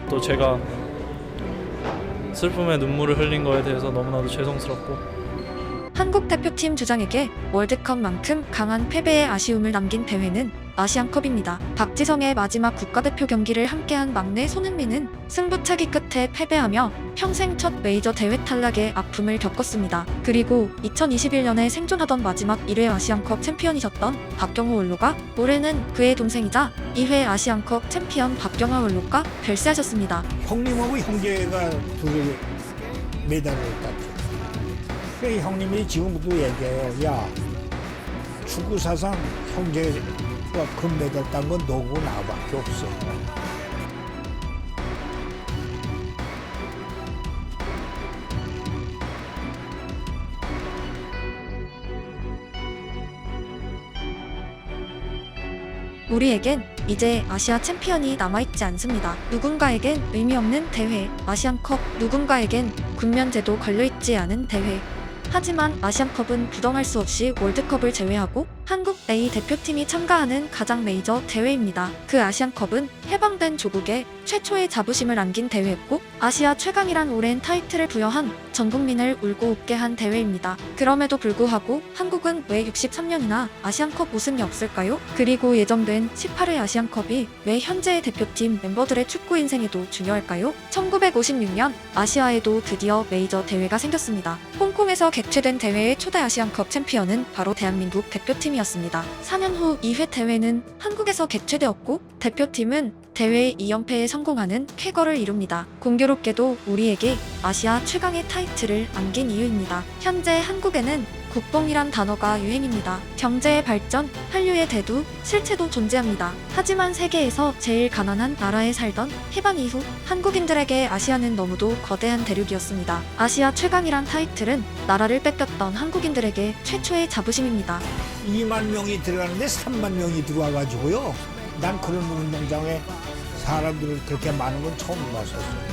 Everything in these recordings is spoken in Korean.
또 제가 슬픔의 눈물을 흘린 거에 대해서 너무나도 죄송스럽고 한국 대표팀 주장에게 월드컵만큼 강한 패배의 아쉬움을 남긴 대회는 아시안컵입니다. 박지성의 마지막 국가대표 경기를 함께한 막내 손흥민은 승부차기 끝에 패배하며 평생 첫 메이저 대회 탈락의 아픔을 겪었습니다. 그리고 2021년에 생존하던 마지막 1회 아시안컵 챔피언이셨던 박경호 원로가 올해는 그의 동생이자 2회 아시안컵 챔피언 박경화 원로가 별세하셨습니다. 형님하고 형제가 둘이 메달을 땄죠. 그 형님이 지금도 얘기해요. 야, 축구 사상 형제가 금메달 딴 건 너고 나밖에 없어. 우리에겐 이제 아시아 챔피언이 남아있지 않습니다. 누군가에겐 의미 없는 대회, 아시안컵, 누군가에겐 군면제도 걸려있지 않은 대회. 하지만 아시안컵은 부정할 수 없이 월드컵을 제외하고 한국 A 대표팀이 참가하는 가장 메이저 대회입니다. 그 아시안컵은 해방된 조국에 최초의 자부심을 안긴 대회였고 아시아 최강이란 오랜 타이틀을 부여한 전 국민을 울고 웃게 한 대회입니다. 그럼에도 불구하고 한국은 왜 63년이나 아시안컵 우승이 없을까요? 그리고 예정된 18회 아시안컵이 왜 현재의 대표팀 멤버들의 축구 인생에도 중요할까요? 1956년 아시아에도 드디어 메이저 대회가 생겼습니다. 홍콩에서 개최된 대회의 초대 아시안컵 챔피언은 바로 대한민국 대표팀이었습니다. 4년 후 2회 대회는 한국에서 개최되었고 대표팀은 대회 2연패에 성공하는 쾌거를 이룹니다. 공교롭게도 우리에게 아시아 최강의 타이틀을 안긴 이유입니다. 현재 한국에는 국뽕이란 단어가 유행입니다. 경제의 발전, 한류의 대두, 실체도 존재합니다. 하지만 세계에서 제일 가난한 나라에 살던 해방 이후 한국인들에게 아시아는 너무도 거대한 대륙이었습니다. 아시아 최강이란 타이틀은 나라를 뺏겼던 한국인들에게 최초의 자부심입니다. 2만 명이 들어가는데 3만 명이 들어와가지고요. 난 그런 운동장에 사람들을 그렇게 많은 건 처음 봤었어요.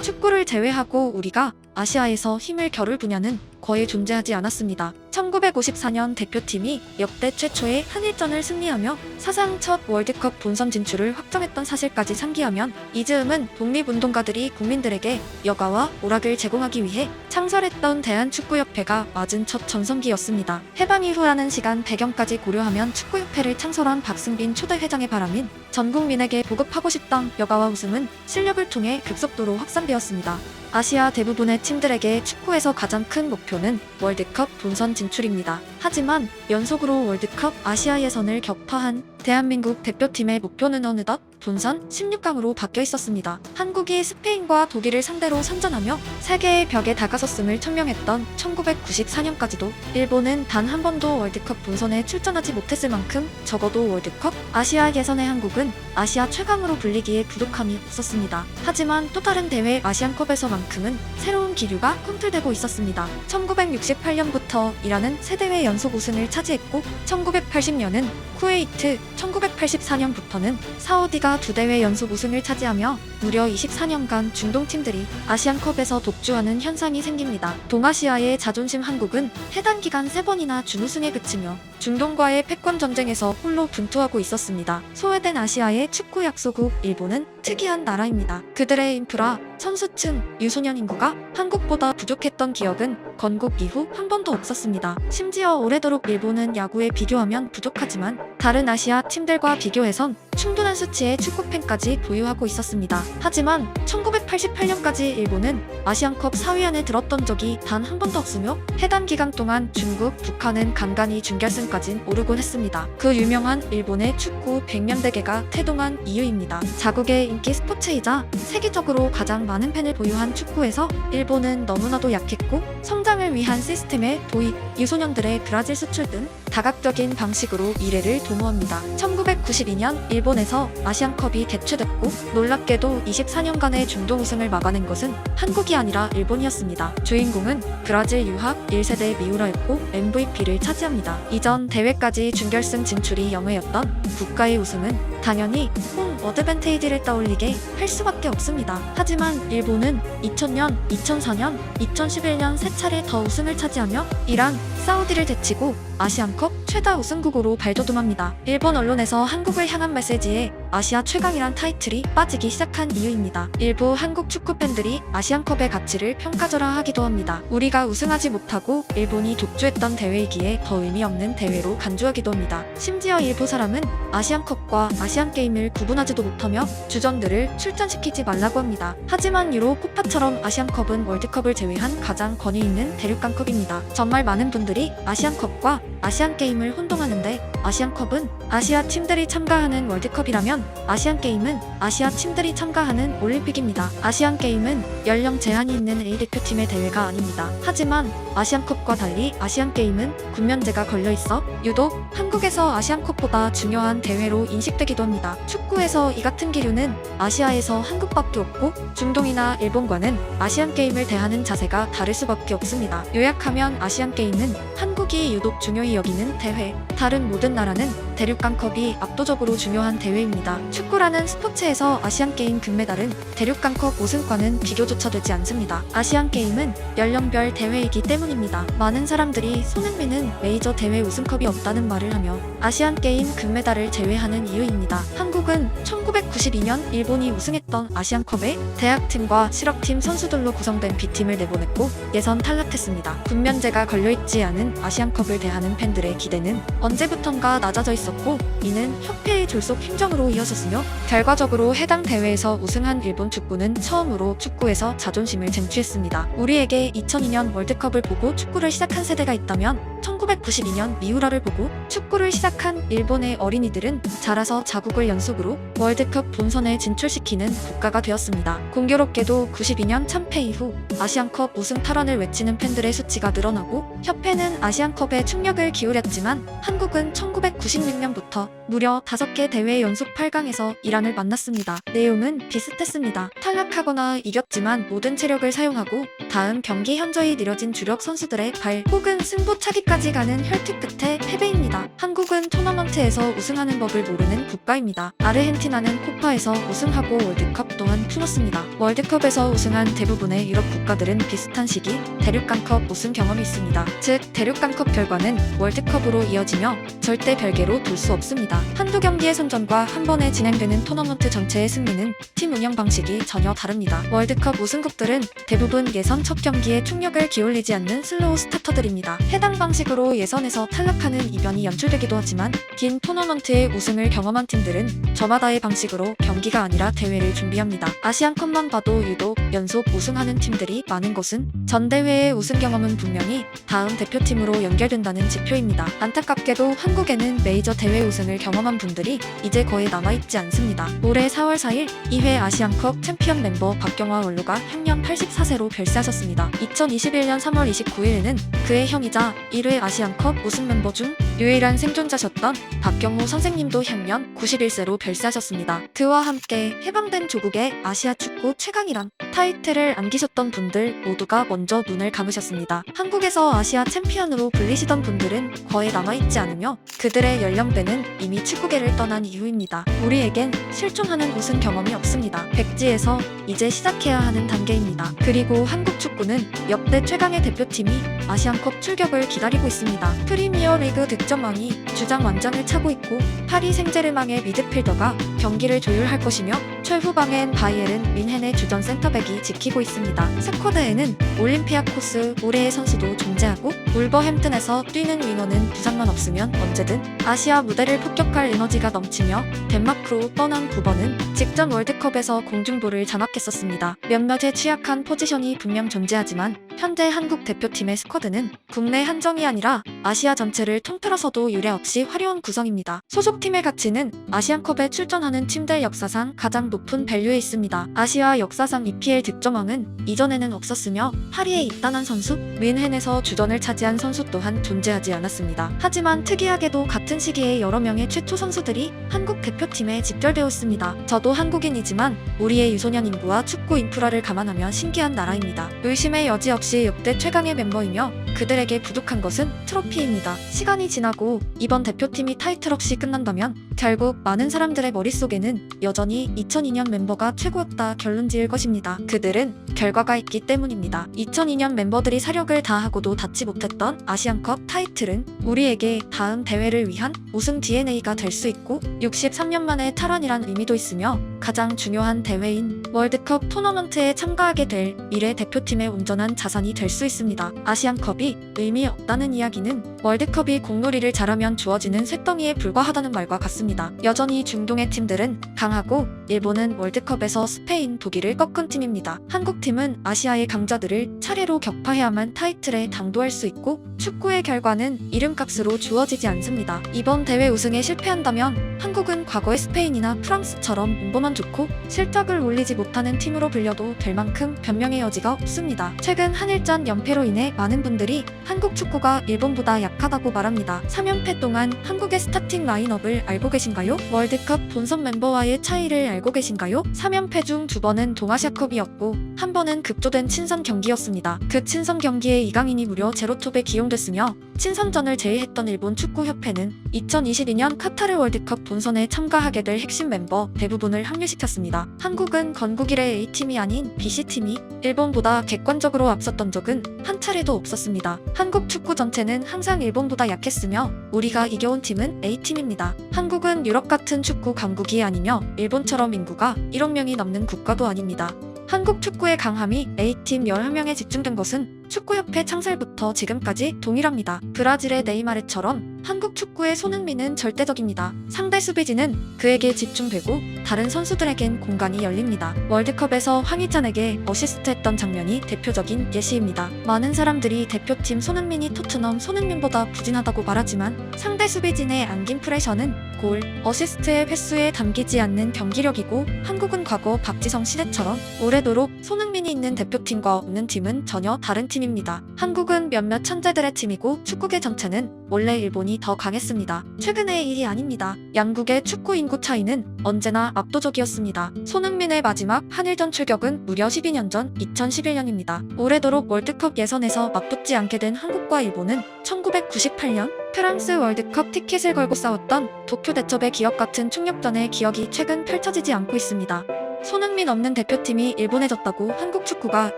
축구를 제외하고 우리가 아시아에서 힘을 겨룰 분야는 거의 존재하지 않았습니다. 1954년 대표팀이 역대 최초의 한일전을 승리하며 사상 첫 월드컵 본선 진출을 확정했던 사실까지 상기하면 이 즈음은 독립운동가들이 국민들에게 여가와 오락을 제공하기 위해 창설했던 대한축구협회가 맞은 첫 전성기였습니다. 해방 이후라는 시간 배경까지 고려하면 축구협회를 창설한 박승빈 초대 회장의 바람인 전 국민에게 보급하고 싶던 여가와 웃음은 실력을 통해 급속도로 확산되었습니다. 아시아 대부분의 팀들에게 축구에서 가장 큰 목표는 월드컵 본선 진출입니다. 하지만 연속으로 월드컵 아시아 예선을 격파한 대한민국 대표팀의 목표는 어느덧 본선 16강으로 바뀌어 있었습니다. 한국이 스페인과 독일을 상대로 선전하며 세계의 벽에 다가섰음을 천명했던 1994년까지도 일본은 단 한 번도 월드컵 본선에 출전하지 못했을 만큼 적어도 월드컵 아시아 예선의 한국은 아시아 최강으로 불리기에 부족함이 없었습니다. 하지만 또 다른 대회 아시안컵에서만큼은 새로운 기류가 꿈틀대고 있었습니다. 1968년부터 이라는 세 대회 연속 우승을 차지했고 1980년은 쿠웨이트, 1984년부터는 사우디가 두 대회 연속 우승을 차지하며 무려 24년간 중동 팀들이 아시안컵에서 독주하는 현상이 생깁니다. 동아시아의 자존심 한국은 해당 기간 3번이나 준우승에 그치며 중동과의 패권 전쟁에서 홀로 분투하고 있었습니다. 소외된 아시아의 축구 약소국 일본은 특이한 나라입니다. 그들의 인프라, 선수층, 유소년 인구가 한국보다 부족했던 기억은 건국 이후 한 번도 없었습니다. 심지어 오래도록 일본은 야구에 비교하면 부족하지만 다른 아시아 팀들과 비교해선 충분한 수치의 축구팬까지 보유하고 있었습니다. 하지만 1988년까지 일본은 아시안컵 4위 안에 들었던 적이 단 한 번도 없으며 해당 기간 동안 중국, 북한은 간간히 준결승까지 오르곤 했습니다. 그 유명한 일본의 축구 100년 대계가 태동한 이유입니다. 자국의 인기 스포츠이자 세계적으로 가장 많은 팬을 보유한 축구에서 일본은 너무나도 약했고 성장을 위한 시스템의 도입, 유소년들의 브라질 수출 등 다각적인 방식으로 미래를 도모합니다. 1992년 일본에서 아시안컵이 개최됐고 놀랍게도 24년간의 중동 우승을 막아낸 것은 한국이 아니라 일본이었습니다. 주인공은 브라질 유학 1세대 미우라였고 MVP를 차지합니다. 이전 대회까지 준결승 진출이 영예였던 국가의 우승은 당연히 홈 어드밴테이지를 떠올리게 할 수밖에 없습니다. 하지만 일본은 2000년, 2004년, 2011년 세 차례 더 우승을 차지하며 이란, 사우디를 제치고 아시안컵 최다 우승국으로 발돋움합니다. 일본 언론에서 한국을 향한 메시지에 아시아 최강이란 타이틀이 빠지기 시작한 이유입니다. 일부 한국 축구 팬들이 아시안컵의 가치를 평가절하하기도 합니다. 우리가 우승하지 못하고 일본이 독주했던 대회이기에 더 의미 없는 대회로 간주하기도 합니다. 심지어 일부 사람은 아시안컵과 아시안게임을 구분하지도 못하며 주전들을 출전시키지 말라고 합니다. 하지만 유로 코파처럼 아시안컵은 월드컵을 제외한 가장 권위 있는 대륙간컵입니다. 정말 많은 분들이 아시안컵과 아시안게임을 혼동하는데, 아시안컵은 아시아 팀들이 참가하는 월드컵이라면 아시안게임은 아시아 팀들이 참가하는 올림픽입니다. 아시안게임은 연령 제한이 있는 A대표팀의 대회가 아닙니다. 하지만 아시안컵과 달리 아시안게임은 군면제가 걸려있어 유독 한국에서 아시안컵보다 중요한 대회로 인식되기도 합니다. 축구에서 이 같은 기류는 아시아에서 한국밖에 없고, 중동이나 일본과는 아시안게임을 대하는 자세가 다를 수밖에 없습니다. 요약하면 아시안게임은 한국이 유독 중요히 여기는 대회, 다른 모든 나라는 대륙간컵이 압도적으로 중요한 대회입니다. 축구라는 스포츠에서 아시안게임 금메달은 대륙간컵 우승과는 비교조차 되지 않습니다. 아시안게임은 연령별 대회이기 때문입니다. 많은 사람들이 손흥민은 메이저 대회 우승컵이 없다는 말을 하며 아시안게임 금메달을 제외하는 이유입니다. 한국은 1992년 일본이 우승했던 아시안컵에 대학팀과 실업팀 선수들로 구성된 B팀을 내보냈고 예선 탈락했습니다. 군면제가 걸려있지 않은 아시안컵을 대하는 팬들의 기대는 언제부턴가 낮아져 있었고, 이는 협회의 졸속 행정으로 이어졌으며 결과적으로 해당 대회에서 우승한 일본 축구는 처음으로 축구에서 자존심을 쟁취했습니다. 우리에게 2002년 월드컵을 보고 축구를 시작한 세대가 있다면 1992년 미우라를 보고 축구를 시작한 일본의 어린이들은 자라서 자국을 연속으로 월드컵 본선에 진출시키는 국가가 되었습니다. 공교롭게도 92년 참패 이후 아시안컵 우승 탈환을 외치는 팬들의 수치가 늘어나고 협회는 아시안컵에 충력을 기울였지만 한국은 1996년부터 무려 5개 대회 연속 8강에서 이란을 만났습니다. 내용은 비슷했습니다. 탈락하거나 이겼지만 모든 체력을 사용하고 다음 경기 현저히 느려진 주력 선수들의 발 혹은 승부차기까지 가는 혈투 끝에 패배입니다. 한국은 토너먼트에서 우승하는 법을 모르는 국가입니다. 아르헨티나는 코파에서 우승하고 월드컵 또한 풀었습니다. 월드컵에서 우승한 대부분의 유럽 국가들은 비슷한 시기 대륙간컵 우승 경험이 있습니다. 즉 대륙간컵 결과는 월드컵으로 이어지며 절대 별개로 둘 수 없습니다. 한두 경기의 선전과 한 번에 진행되는 토너먼트 전체의 승리는 팀 운영 방식이 전혀 다릅니다. 월드컵 우승국들은 대부분 예선 첫 경기에 총력을 기울이지 않는 슬로우 스타터들입니다. 해당 방식으로 예선에서 탈락하는 이변이 연출되기도 하지만 긴 토너먼트의 우승을 경험한 팀들은 저마다의 방식으로 경기가 아니라 대회를 준비합니다. 아시안컵만 봐도 유독 연속 우승하는 팀들이 많은 것은 전 대회의 우승 경험은 분명히 다음 대표팀으로 연결된다는 지표입니다. 안타깝게도 한국에는 메이저 대회 우승을 경험한 분들이 이제 거의 남아있지 않습니다. 올해 4월 4일 2회 아시안컵 챔피언 멤버 박경화 원로가 향년 84세로 별세하셨습니다. 2021년 3월 29일에는 그의 형이자 1회 아시안컵 우승 멤버 중 유일한 생존자셨던 박경호 선생님도 향년 91세로 별세하셨습니다. 그와 함께 해방된 조국의 아시아 축구 최강이란 타이틀을 안기셨던 분들 모두가 먼저 눈을 감으셨습니다. 한국에서 아시아 챔피언으로 불리시던 분들은 거의 남아있지 않으며 그들의 연령대는 이미 축구계를 떠난 이유입니다. 우리에겐 실존하는 우승 경험이 없습니다. 백지에서 이제 시작해야 하는 단계입니다. 그리고 한국 축구는 역대 최강의 대표팀이 아시안컵 출격을 기다리고 있습니다. 프리미어리그 득점왕이 주장 완장을 차고 있고 파리 생제르맹의 미드필더가 경기를 조율할 것이며 최후방엔 바이에른 뮌헨의 주전 센터백이 지키고 있습니다. 스쿼드에는 올림피아코스 올해의 선수도 존재하고 울버햄튼에서 뛰는 윙어는 부상만 없으면 언제든 아시아 무대를 폭격할 에너지가 넘치며 덴마크로 떠난 9번은 직전 월드컵에서 공중볼을 장악했었습니다. 몇몇의 취약한 포지션이 분명 존재하지만 현재 한국 대표팀의 스쿼드는 국내 한정이 아니라 아시아 전체를 통틀어서도 유례없이 화려한 구성입니다. 소속팀의 가치는 아시안컵에 출전하는 팀들 역사상 가장 높은 밸류에 있습니다. 아시아 역사상 EPL 득점왕은 이전에는 없었으며 파리에 입단한 선수, 뮌헨에서 주전을 차지한 선수 또한 존재하지 않았습니다. 하지만 특이하게도 같은 시기에 여러 명의 최초 선수들이 한국 대표팀에 집결되어 있습니다. 저도 한국인이지만 우리의 유소년 인구와 축구 인프라를 감안하면 신기한 나라입니다. 의심의 여지 없이 역시 역대 최강의 멤버이며 그들에게 부족한 것은 트로피입니다. 시간이 지나고 이번 대표팀이 타이틀 없이 끝난다면 결국 많은 사람들의 머릿속에는 여전히 2002년 멤버가 최고였다 결론 지을 것입니다. 그들은 결과가 있기 때문입니다. 2002년 멤버들이 사력을 다하고도 닿지 못했던 아시안컵 타이틀은 우리에게 다음 대회를 위한 우승 DNA가 될 수 있고 63년 만의 탈환이란 의미도 있으며 가장 중요한 대회인 월드컵 토너먼트에 참가하게 될 미래 대표팀의 온전한 자산이 될 수 있습니다. 아시안컵이 의미 없다는 이야기는 월드컵이 공놀이를 잘하면 주어지는 쇳덩이에 불과하다는 말과 같습니다. 여전히 중동의 팀들은 강하고 일본은 월드컵에서 스페인, 독일을 꺾은 팀입니다. 한국팀은 아시아의 강자들을 차례로 격파해야만 타이틀에 당도할 수 있고 축구의 결과는 이름값으로 주어지지 않습니다. 이번 대회 우승에 실패한다면 한국은 과거의 스페인이나 프랑스처럼 운보만 좋고 실적을 올리지 못하는 팀으로 불려도 될 만큼 변명의 여지가 없습니다. 최근 한일전 연패로 인해 많은 분들이 한국 축구가 일본보다 약하다고 말합니다. 3연패 동안 한국의 스타팅 라인업을 알고 계신가요? 월드컵 본선 멤버와의 차이를 알고 계신가요? 3연패 중 2번은 동아시아컵이었고 한 번은 급조된 친선 경기였습니다. 그 친선 경기에 이강인이 무려 제로톱에 기용됐으며 친선전을 제의했던 일본 축구협회는 2022년 카타르 월드컵 본선에 참가하게 될 핵심 멤버 대부분을 합류시켰습니다. 한국은 건국 이래 A팀이 아닌 BC팀이 일본보다 객관적으로 앞섰던 적은 한 차례도 없었습니다. 한국 축구 전체는 항상 일본보다 약했으며 우리가 이겨온 팀은 A팀입니다. 한국은 유럽 같은 축구 강국이 아니며 일본처럼 인구가 1억 명이 넘는 국가도 아닙니다. 한국 축구의 강함이 A팀 11명에 집중된 것은 축구협회 창설부터 지금까지 동일합니다. 브라질의 네이마르처럼 한국 축구의 손흥민은 절대적입니다. 상대 수비진은 그에게 집중되고 다른 선수들에겐 공간이 열립니다. 월드컵에서 황희찬에게 어시스트했던 장면이 대표적인 예시입니다. 많은 사람들이 대표팀 손흥민이 토트넘 손흥민보다 부진하다고 말하지만 상대 수비진의 안긴 프레셔는 골, 어시스트의 횟수에 담기지 않는 경기력이고 한국은 과거 박지성 시대처럼 오래도록 손흥민이 있는 대표팀과 없는 팀은 전혀 다른 팀입니다. 한국은 몇몇 천재들의 팀이고 축구계 전체는 원래 일본이 더 강했습니다. 최근의 일이 아닙니다. 양국의 축구 인구 차이는 언제나 압도적이었습니다. 손흥민의 마지막 한일전 출격은 무려 12년 전 2011년입니다. 오래도록 월드컵 예선에서 맞붙지 않게 된 한국과 일본은 1998년 프랑스 월드컵 티켓을 걸고 싸웠던 도쿄 대첩의 기억 같은 총력전의 기억이 최근 펼쳐지지 않고 있습니다. 손흥민 없는 대표팀이 일본에 졌다고 한국 축구가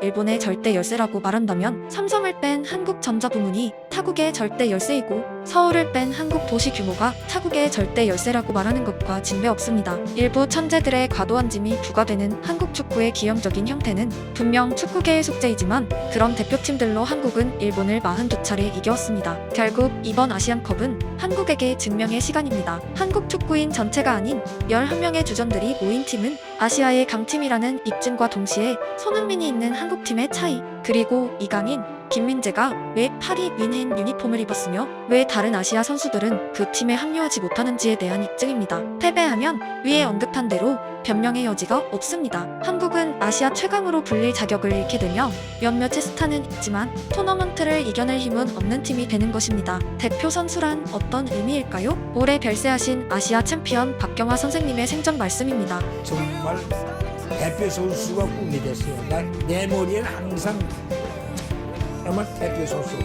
일본의 절대 열세라고 말한다면 삼성을 뺀 한국 전자 부문이 타국의 절대 열세이고 서울을 뺀 한국 도시 규모가 타국의 절대 열세라고 말하는 것과 진배 없습니다. 일부 천재들의 과도한 짐이 부과되는 한국 축구의 기형적인 형태는 분명 축구계의 숙제이지만 그런 대표팀들로 한국은 일본을 42차례 이겨왔습니다. 결국 이번 아시안컵은 한국에게 증명의 시간입니다. 한국 축구인 전체가 아닌 11명의 주전들이 모인 팀은 아시아의 강팀이라는 입증과 동시에 손흥민이 있는 한국팀의 차이, 그리고 이강인, 김민재가 왜 파리 뮌헨 유니폼을 입었으며 왜 다른 아시아 선수들은 그 팀에 합류하지 못하는지에 대한 입증입니다. 패배하면 위에 언급한 대로 변명의 여지가 없습니다. 한국은 아시아 최강으로 불릴 자격을 잃게 되며 몇몇의 스타는 있지만 토너먼트를 이겨낼 힘은 없는 팀이 되는 것입니다. 대표 선수란 어떤 의미일까요? 올해 별세하신 아시아 챔피언 박경화 선생님의 생전 말씀입니다. 정말 대표 선수가 꿈이 됐어요. 내 머리에는 항상 정말 대표 선수.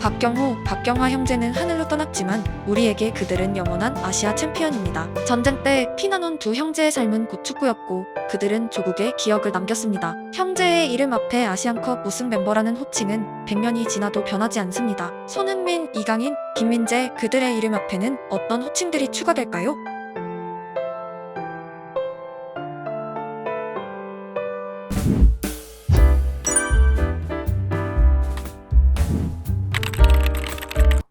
박경호, 박경화 형제는 하늘로 떠났지만 우리에게 그들은 영원한 아시아 챔피언입니다. 전쟁 때 피나눈 두 형제의 삶은 곧 축구였고 그들은 조국의 기억을 남겼습니다. 형제의 이름 앞에 아시안컵 우승 멤버라는 호칭은 100년이 지나도 변하지 않습니다. 손흥민, 이강인, 김민재 그들의 이름 앞에는 어떤 호칭들이 추가될까요?